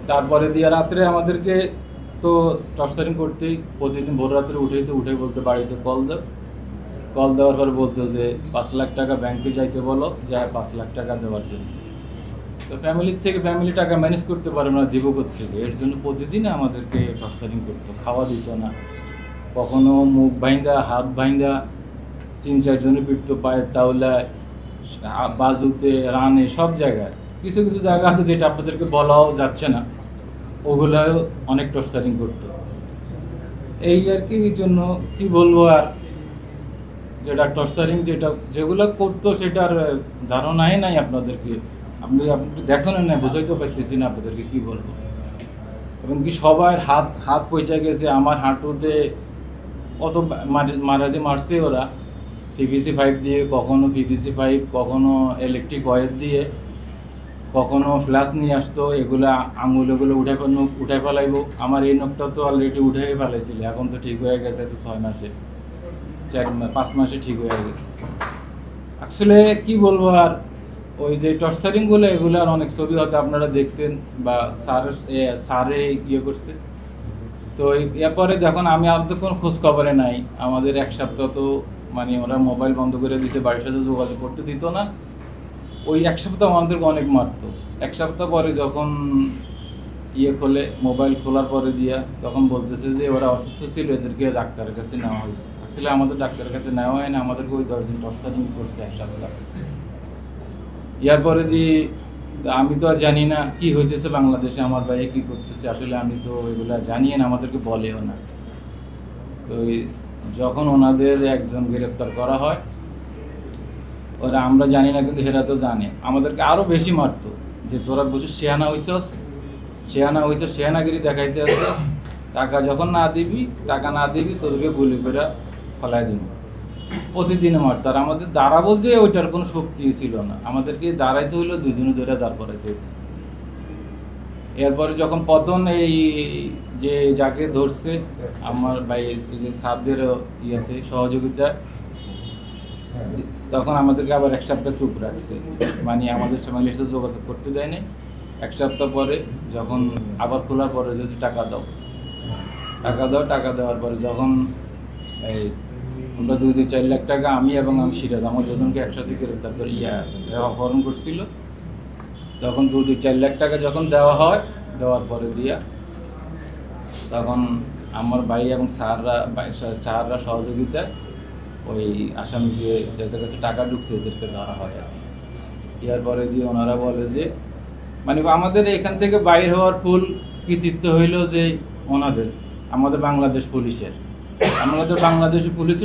তারপরে দিয়ে রাত্রে আমাদেরকে তো টর্চারিং করতেই, প্রতিদিন ভোর রাত্রে উঠে বলতে বাড়িতে কল দেওয়ার পরে বলতো যে 5 লাখ টাকা ব্যাংকে যাইতে বলো, যায় 5 লাখ টাকা দেওয়ার জন্য। তো ফ্যামিলি টাকা ম্যানেজ করতে পারে না, দিব কোত্থেকে? এর জন্য প্রতিদিন আমাদেরকে টর্চারিং করতো, খাওয়া দিত না, কখনো মুখ ভাইন্দা হাত ভাইন্দা 3-4 জনে পিটতো, পায়ের তাওলায়, বাজুতে, রানে, সব জায়গায়। কিছু কিছু জায়গা আছে যেটা আপনাদেরকে বলাও যাচ্ছে না, ওগুলাও অনেক টর্চারিং করতো। এই আর কি, এই জন্য কি বলবো আর, যেটা টর্চারিং যেগুলো করতো সেটার ধারণাই নাই আপনাদেরকে। আপনি দেখেন না, বোঝাইতে পারতেছি না আপনাদেরকে কি বলবো। এবং কি সবার হাত পয়সা গেছে, আমার হাঁটুতে অত মারছে ওরা পিভিসি পাইপ দিয়ে, কখনো পিভিসি পাইপ, কখনো ইলেকট্রিক ওয়্যার দিয়ে, কখনো ফ্ল্যাশ নিয়ে আসতো, এগুলো আঙুলগুলো উঠে ফেলাইবো। আমার এই নখটা তো অলরেডি উঠে ফেলাইছিল, এখন তো ঠিক হয়ে গেছে 6 মাসে, 5 মাসে ঠিক হয়ে গেছে। আসলে কি বলবো আর, ওই যে টর্চারিংগুলো, এগুলো আর অনেক ছবি হয়তো আপনারা দেখছেন বা স্যারে ইয়ে করছে। তো এরপরে যখন আমি আমাদের কোনো খোঁজ খবরে নাই, আমাদের 1 সপ্তাহ তো মানে ওরা মোবাইল বন্ধ করে দিয়েছে, বাড়ির সাথে যোগাযোগ করতে দিত না। ওই 1 সপ্তাহ আমাদেরকে অনেক মারতো। 1 সপ্তাহ পরে যখন খোলে, মোবাইল খোলার পরে দিয়া, তখন বলতেছে যে ওরা অসুস্থ ছিল, এদেরকে ডাক্তারের কাছে নেওয়া হয়েছে। আসলে আমাদের ডাক্তারের কাছে নেওয়া হয় না, আমাদেরকে ওই 10 দিন টর্চারিং করছে 1 সপ্তাহ। ইয়ার পরে দিয়ে আমি তো আর জানি না কি হইতেছে বাংলাদেশে, আমার ভাই কি করতেছে, আসলে আমি তো এগুলা জানি না, আমাদেরকে বলেও না। তো যখন ওনাদের একজন গ্রেপ্তার করা হয়, ওরা আমরা জানি না কিন্তু হেরা তো জানে, আমাদেরকে আরও বেশি মারতো, যে তোরা বসে শেয়ানা হইছস, শেয়ানাগিরি দেখাইতে আসছ, টাকা যখন না দিবি তোদেরকে গুলি করে ফেলাই দিব। প্রতিদিনে মারতো। আর আমাদের দাঁড়াবো যে ওইটার কোনো শক্তি ছিল না, আমাদেরকে দাঁড়াইতে হইলো 2 জনে ধরে দাঁড় করাইতে হইতো। এরপরে যখন পতন, এই যে যাকে ধরছে আমার ভাই, যে সাবদের ইয়েতে সহযোগিতা, তখন আমাদেরকে আবার 1 সপ্তাহ চুপ রাখছে, মানে আমাদের ফ্যামিলির সাথে যোগাযোগ করতে দেয়নি। 1 সপ্তাহ পরে যখন আবার খোলার পরে যদি টাকা দেওয়ার পরে যখন এই আমরা 2-4 লাখ টাকা, আমি সিরাজ, আমার দুজনকে একসাথে গ্রেপ্তার করে অপহরণ করছিল, তখন 2-4 লাখ টাকা যখন দেওয়ার পরে দিয়া, তখন আমার ভাই এবং স্যাররা সহযোগিতা ওই আসামিকে, যাদের কাছে টাকা ঢুকছে, এদেরকে ধরা হয় আর কি। ইয়ার পরে দিয়ে ওনারা বলে যে, মানে আমাদের এখান থেকে বাইর হওয়ার ফুল কৃতিত্ব হইল যে আমাদের বাংলাদেশ পুলিশের, আমাদের বাংলাদেশের পুলিশের